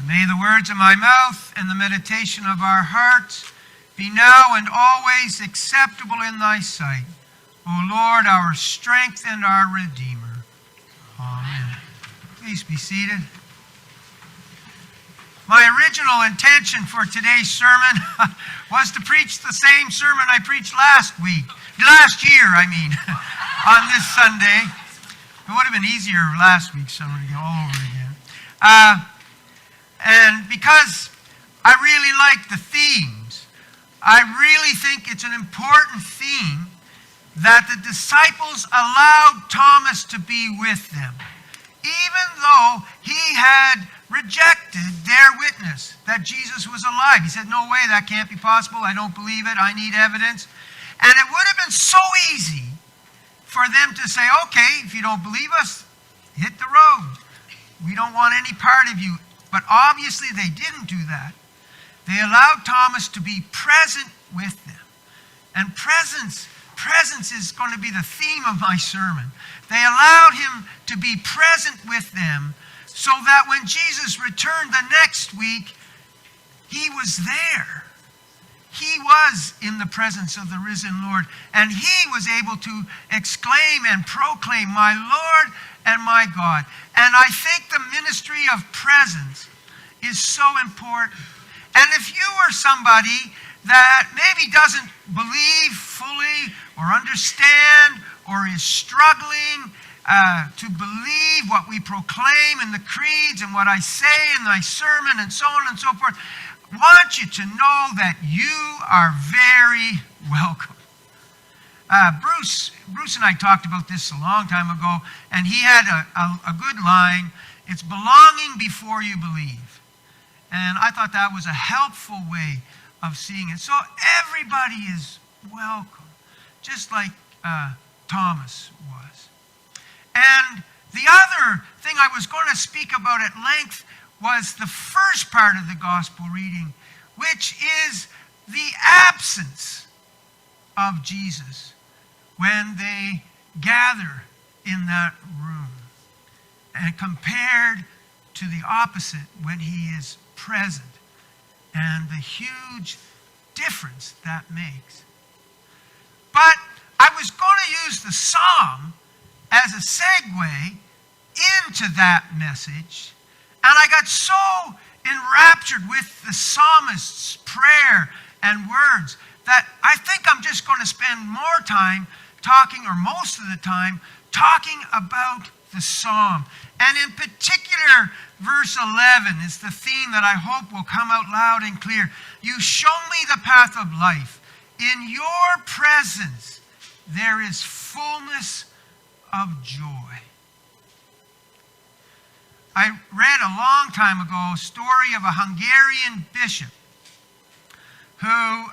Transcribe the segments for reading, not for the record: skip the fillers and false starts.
May the words of my mouth and the meditation of our hearts be now and always acceptable in thy sight, O Lord, our strength and our Redeemer. Amen. Please be seated. My original intention for today's sermon was to preach the same sermon I preached last year, on this Sunday. It would have been easier last week's sermon to go all over again. And because I really like the themes, I really think it's an important theme that the disciples allowed Thomas to be with them, even though he had rejected their witness that Jesus was alive. He said, "No way, that can't be possible. I don't believe it. I need evidence." And it would have been so easy for them to say, "Okay, if you don't believe us, hit the road. We don't want any part of you." But obviously they didn't do that. They allowed Thomas to be present with them. And presence is going to be the theme of my sermon. They allowed him to be present with them so that when Jesus returned the next week, he was there. He was in the presence of the risen Lord. And he was able to exclaim and proclaim, "My Lord and my God." And I think the ministry of presence is so important. And if you are somebody that maybe doesn't believe fully or understand or is struggling to believe what we proclaim in the creeds and what I say in my sermon and so on and so forth, I want you to know that you are very welcome. Bruce and I talked about this a long time ago, and he had a good line. It's belonging before you believe. And I thought that was a helpful way of seeing it. So everybody is welcome, just like Thomas was. And the other thing I was going to speak about at length was the first part of the gospel reading, which is the absence of Jesus when they gather in that room, and compared to the opposite when he is present, and the huge difference that makes. But I was going to use the psalm as a segue into that message, and I got so enraptured with the psalmist's prayer and words that I think I'm just going to spend more time talking, or most of the time, talking about the psalm. And in particular, verse 11 is the theme that I hope will come out loud and clear. "You show me the path of life. In your presence there is fullness of joy." I read a long time ago a story of a Hungarian bishop who,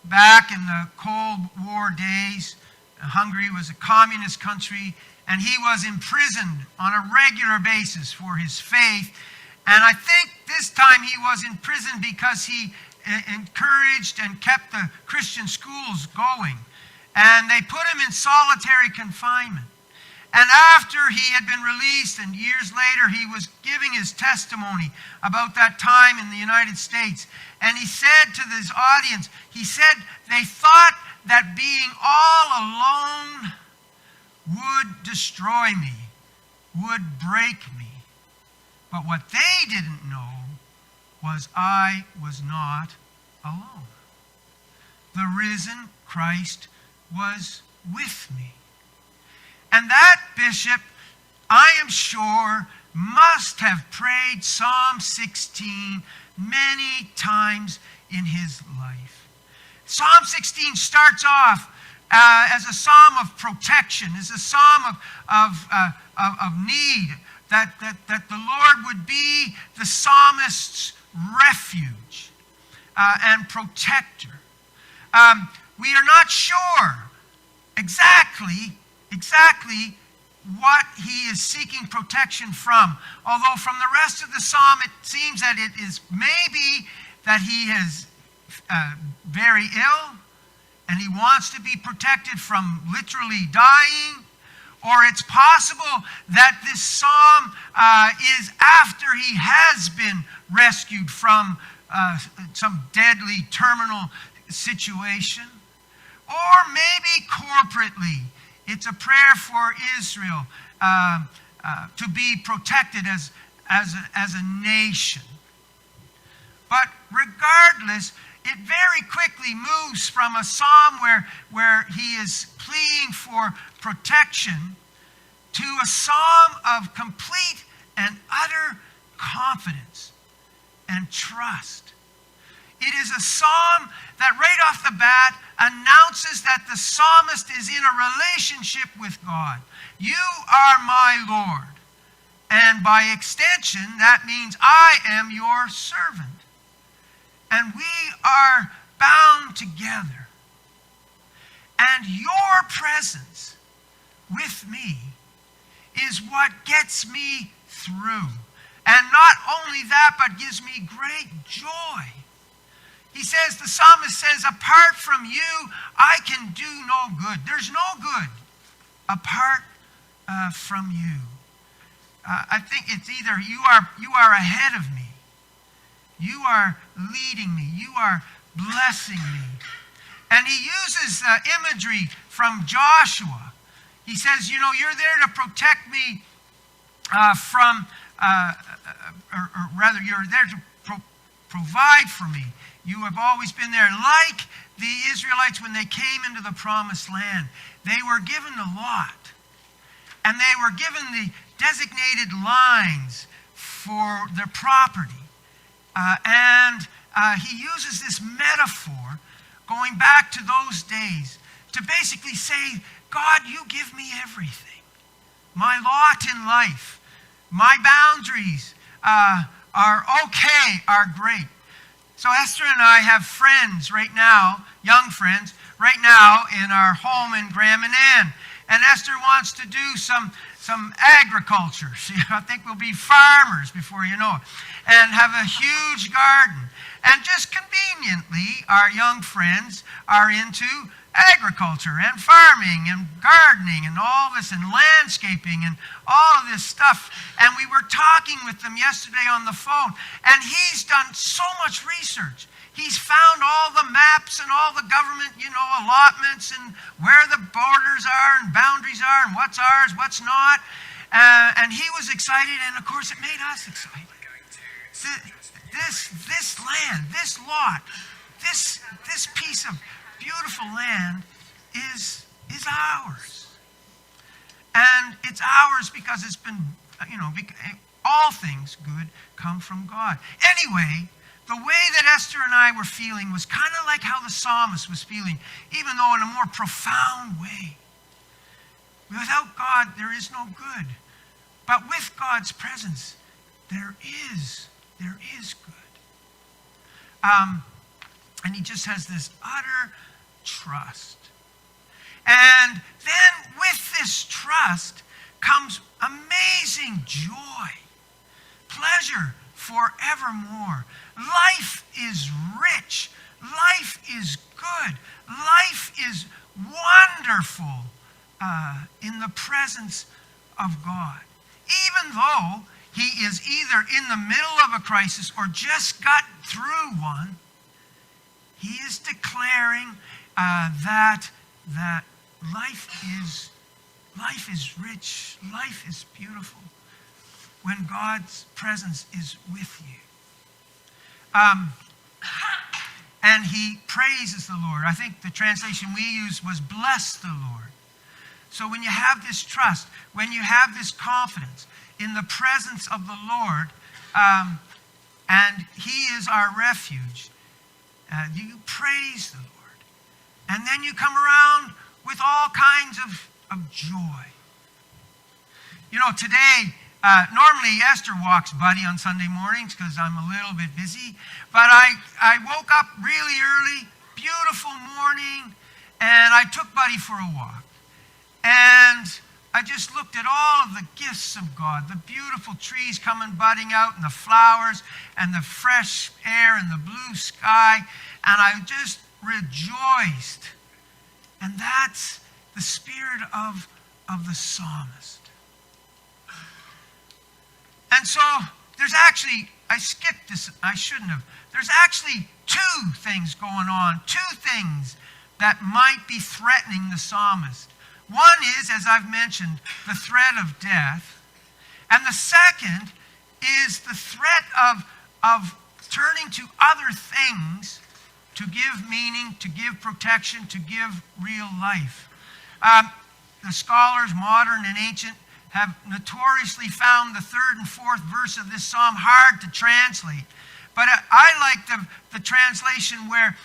back in the Cold War days, Hungary was a communist country, and he was imprisoned on a regular basis for his faith. And I think this time he was in prison because he encouraged and kept the Christian schools going. And they put him in solitary confinement. And after he had been released, and years later, he was giving his testimony about that time in the United States. And he said to this audience, he said, they thought that being all alone would destroy me, would break me. But what they didn't know was I was not alone. The risen Christ was with me. And that bishop, I am sure, must have prayed Psalm 16 many times in his life. Psalm 16 starts off as a psalm of protection, as a psalm of need, that the Lord would be the psalmist's refuge and protector. We are not sure exactly what he is seeking protection from. Although from the rest of the psalm it seems that it is maybe that he is very ill and he wants to be protected from literally dying, Or it's possible that this psalm is after he has been rescued from some deadly terminal situation. Or maybe corporately, it's a prayer for Israel to be protected as a nation. But regardless, it very quickly moves from a psalm where he is pleading for protection to a psalm of complete and utter confidence and trust. It is a psalm that right off the bat announces that the psalmist is in a relationship with God. You are my Lord. And by extension, that means I am your servant. And we are bound together. And your presence with me is what gets me through. And not only that, but gives me great joy. He says, the psalmist says, apart from you, I can do no good. There's no good apart from you. I think it's either you are ahead of me. You are leading me. You are blessing me. And he uses imagery from Joshua. He says, you're there to protect me or rather, you're there to provide for me. You have always been there. Like the Israelites when they came into the promised land, they were given a lot. And they were given the designated lines for their property. And he uses this metaphor going back to those days to basically say, God, you give me everything. My lot in life, my boundaries are okay, are great. So Esther and I have friends right now, young friends, right now in our home in Graham and Ann. And Esther wants to do some agriculture. I think we'll be farmers before you know it. And have a huge garden. And just conveniently, our young friends are into agriculture and farming and gardening and all this and landscaping and all of this stuff. And we were talking with them yesterday on the phone. And he's done so much research. He's found all the maps and all the government, allotments and where the borders are and boundaries are and what's ours, what's not. And he was excited, and of course it made us excited. This land, this lot, this piece of beautiful land is ours. And it's ours because it's been, all things good come from God. Anyway, the way that Esther and I were feeling was kind of like how the psalmist was feeling, even though in a more profound way. Without God, there is no good. But with God's presence, there is good. And he just has this utter trust. And then with this trust comes amazing joy, pleasure forevermore. Life is rich. Life is good. Life is wonderful in the presence of God. Even though he is either in the middle of a crisis or just got through one, he is declaring that life is rich, life is beautiful when God's presence is with you. And he praises the Lord. I think the translation we used was bless the Lord. So when you have this trust, when you have this confidence in the presence of the Lord, and he is our refuge, you praise the Lord. And then you come around with all kinds of joy. Today, normally Esther walks Buddy on Sunday mornings because I'm a little bit busy. But I woke up really early, beautiful morning, and I took Buddy for a walk. And I just looked at all of the gifts of God, the beautiful trees coming budding out and the flowers and the fresh air and the blue sky. And I just rejoiced. And that's the spirit of of the psalmist. And so there's actually, I skipped this, I shouldn't have. There's actually two things going on, two things that might be threatening the psalmist. One is, as I've mentioned, the threat of death. And the second is the threat of turning to other things to give meaning, to give protection, to give real life. The scholars, modern and ancient, have notoriously found the third and fourth verse of this psalm hard to translate. But I like the translation where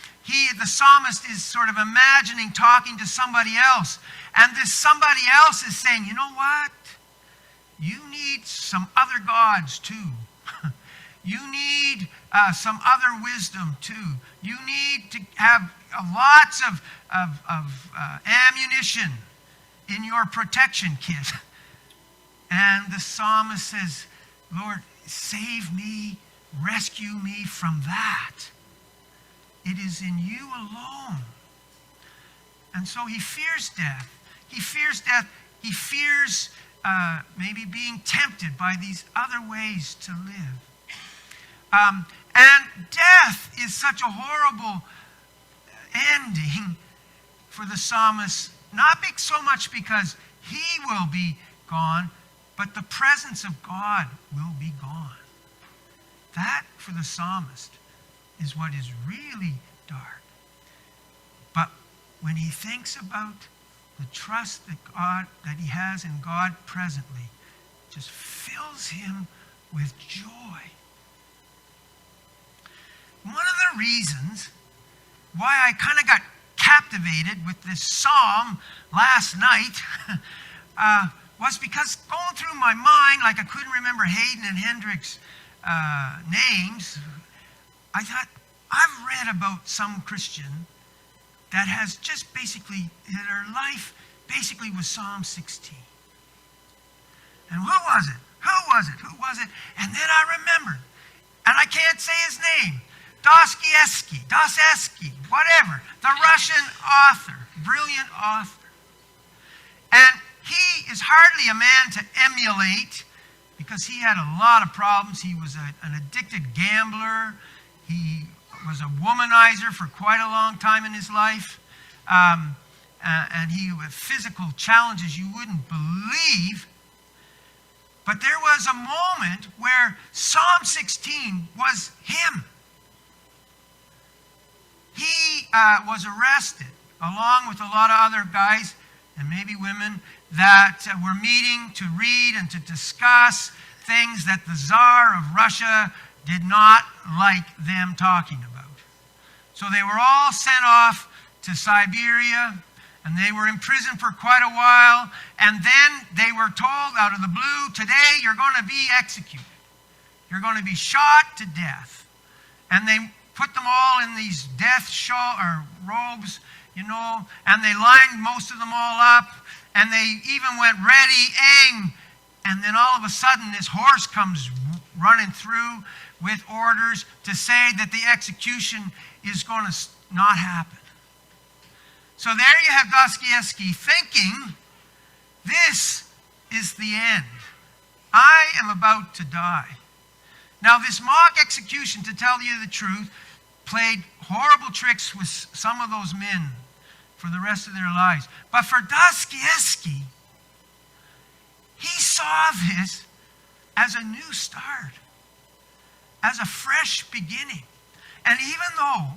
the psalmist is sort of imagining talking to somebody else. And this somebody else is saying, you know what? You need some other gods too. You need some other wisdom too. You need to have lots of ammunition in your protection kit. And the psalmist says, Lord, save me, rescue me from that. It is in you alone. And so he fears death. He fears death. He fears maybe being tempted by these other ways to live. And death is such a horrible ending for the psalmist, not so much because he will be gone, but the presence of God will be gone. That, for the psalmist, is what is really dark. But when he thinks about the trust that he has in God presently, it just fills him with joy. One of the reasons why I kind of got captivated with this psalm last night was because going through my mind, like I couldn't remember Hayden and Hendrick's names, I thought, I've read about some Christian that has just basically, their life basically was Psalm 16. And who was it? Who was it? Who was it? And then I remembered, and I can't say his name, Dostoevsky, whatever, the Russian author, brilliant author. And he is hardly a man to emulate because he had a lot of problems. He was an addicted gambler. He was a womanizer for quite a long time in his life. And he had physical challenges you wouldn't believe. But there was a moment where Psalm 16 was him. He was arrested, along with a lot of other guys, and maybe women, that were meeting to read and to discuss things that the Tsar of Russia did not like them talking about. So they were all sent off to Siberia, and they were in prison for quite a while, and then they were told out of the blue, today you're going to be executed. You're going to be shot to death. And they put them all in these death robes, and they lined most of them all up, and they even went ready, aim, and then all of a sudden this horse comes running through with orders to say that the execution is going to not happen. So there you have Dostoevsky thinking, this is the end. I am about to die. Now this mock execution, to tell you the truth, played horrible tricks with some of those men for the rest of their lives. But for Dostoevsky, he saw this as a new start, as a fresh beginning. And even though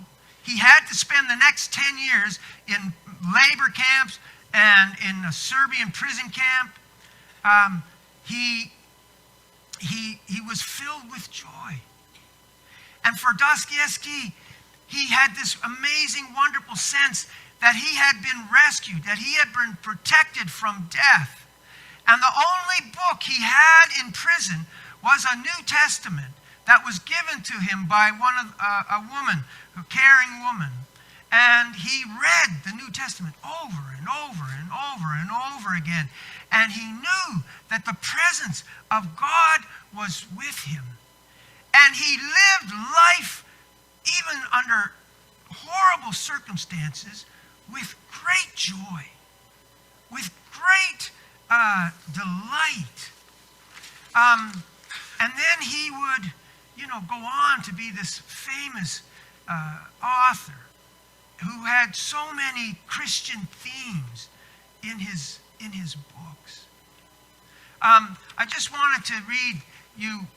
he had to spend the next 10 years in labor camps and in a Serbian prison camp, he was filled with joy. And for Dostoevsky, he had this amazing, wonderful sense that he had been rescued, that he had been protected from death. And the only book he had in prison was a New Testament that was given to him by a woman, a caring woman. And he read the New Testament over and over and over and over again. And he knew that the presence of God was with him. And he lived life, even under horrible circumstances, with great joy, with great delight. And then he would, go on to be this famous author who had so many Christian themes in his books. I just wanted to read you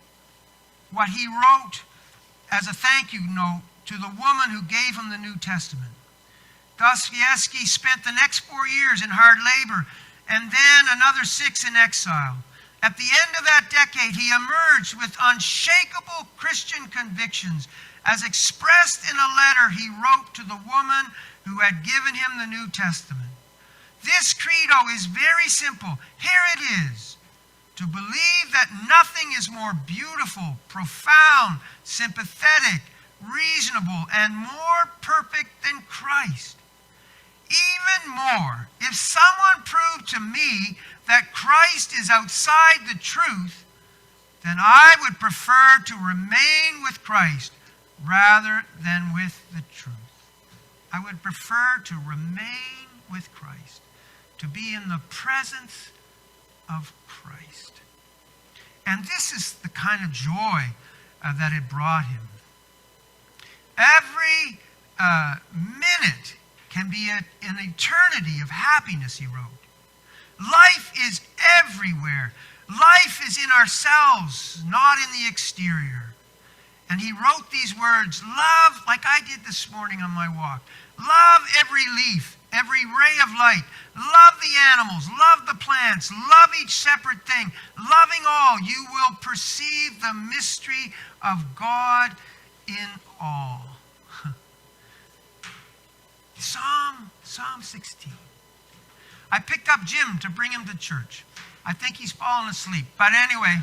what he wrote as a thank you note to the woman who gave him the New Testament. Dostoevsky spent the next 4 years in hard labor and then another 6 in exile. At the end of that decade, he emerged with unshakable Christian convictions as expressed in a letter he wrote to the woman who had given him the New Testament. This credo is very simple. Here it is. To believe that nothing is more beautiful, profound, sympathetic, reasonable, and more perfect than Christ. Even more, if someone proved to me that Christ is outside the truth, then I would prefer to remain with Christ rather than with the truth. I would prefer to remain with Christ, to be in the presence of Christ. And this is the kind of joy that it brought him. Every minute can be an eternity of happiness, he wrote. Life is everywhere. Life is in ourselves, not in the exterior. And he wrote these words, love, like I did this morning on my walk, love every leaf, every ray of light. Love the animals, love the plants, love each separate thing. Loving all, you will perceive the mystery of God in all. Psalm 16. I picked up Jim to bring him to church. I think he's fallen asleep. But anyway,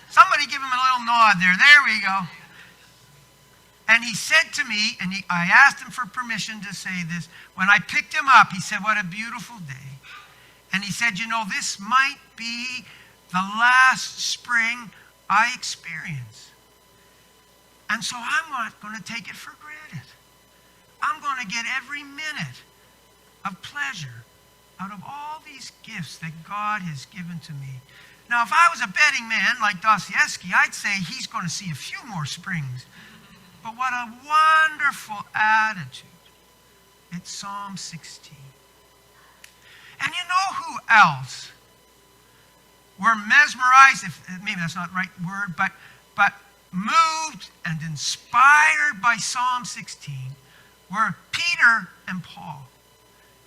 somebody give him a little nod there. There we go. And he said to me, and I asked him for permission to say this. When I picked him up, he said, what a beautiful day. And he said, this might be the last spring I experience. And so I'm not going to take it for granted. I'm going to get every minute of pleasure out of all these gifts that God has given to me. Now, if I was a betting man like Dostoevsky, I'd say he's going to see a few more springs. But what a wonderful attitude. It's Psalm 16. And you know who else were mesmerized, if maybe that's not the right word, but moved and inspired by Psalm 16 were Peter and Paul.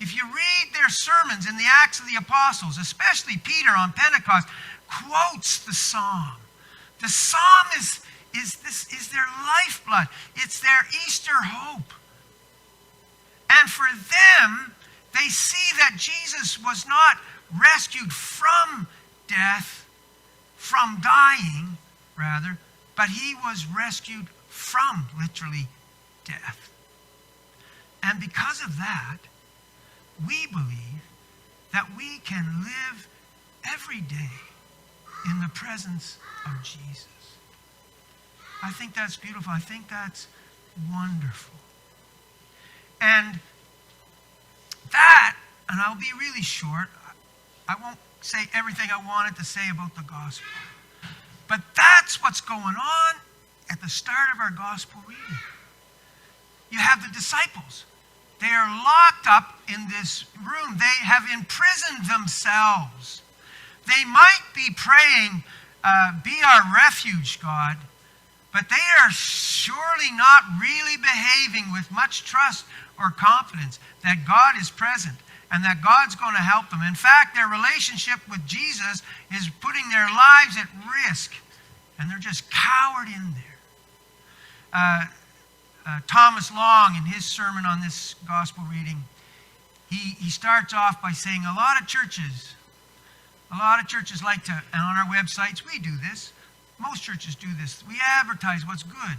If you read their sermons in the Acts of the Apostles, especially Peter on Pentecost, quotes the psalm. The psalm is their lifeblood. It's their Easter hope. And for them, they see that Jesus was not rescued from death, from dying, rather, but he was rescued from, literally, death. And because of that, we believe that we can live every day in the presence of Jesus. I think that's beautiful. I think that's wonderful. And that, and I'll be really short, I won't say everything I wanted to say about the gospel. But that's what's going on at the start of our gospel reading. You have the disciples. They are locked up in this room. They have imprisoned themselves. They might be praying, be our refuge, God, but they are surely not really behaving with much trust or confidence that God is present and that God's going to help them. In fact, their relationship with Jesus is putting their lives at risk, and they're just cowered in there. Thomas Long, in his sermon on this gospel reading, he starts off by saying a lot of churches like to, and on our websites we do this, most churches do this, we advertise what's good.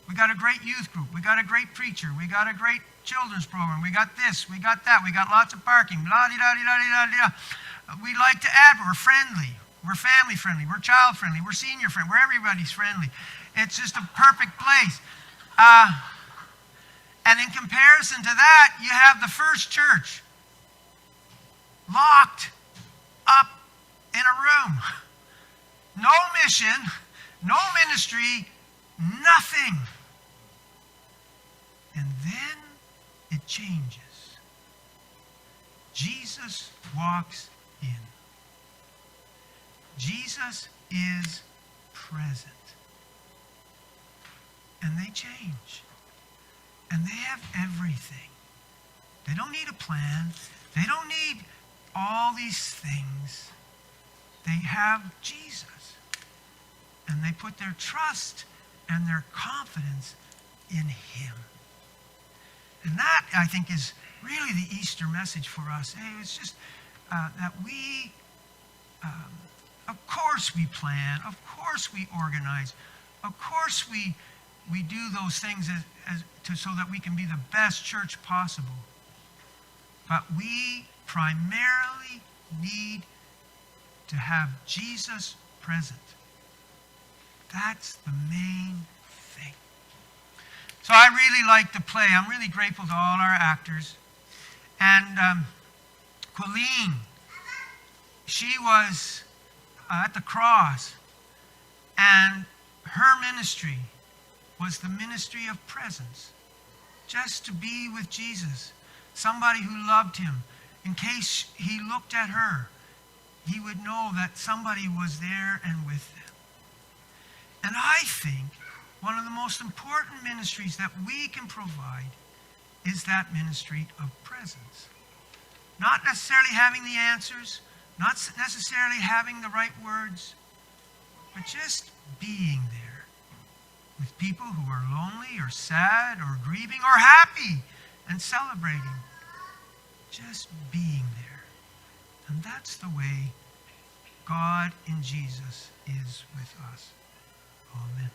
We got a great youth group, we got a great preacher, we got a great children's program, we got this, we got that, we got lots of parking, blah-de-da-de-da-de-da-de-da. We like to we're friendly, we're family friendly, we're child friendly, we're senior friendly, we're everybody's friendly. It's just a perfect place. And in comparison to that, you have the first church locked up in a room. No mission, no ministry, nothing. And then it changes. Jesus walks in. Jesus is present. And they change. And they have everything. They don't need a plan. They don't need all these things. They have Jesus. And they put their trust and their confidence in him. And that, I think, is really the Easter message for us. Hey, it's just that we, of course we plan, of course we organize, of course we do those things so that we can be the best church possible. But we primarily need to have Jesus present. That's the main thing. So I really like to play. I'm really grateful to all our actors. And Colleen, she was at the cross, and her ministry was the ministry of presence. Just to be with Jesus, somebody who loved him. In case he looked at her, he would know that somebody was there and with them. And I think one of the most important ministries that we can provide is that ministry of presence. Not necessarily having the answers, not necessarily having the right words, but just being there with people who are lonely or sad or grieving or happy and celebrating. Just being there. And that's the way God in Jesus is with us. Amen.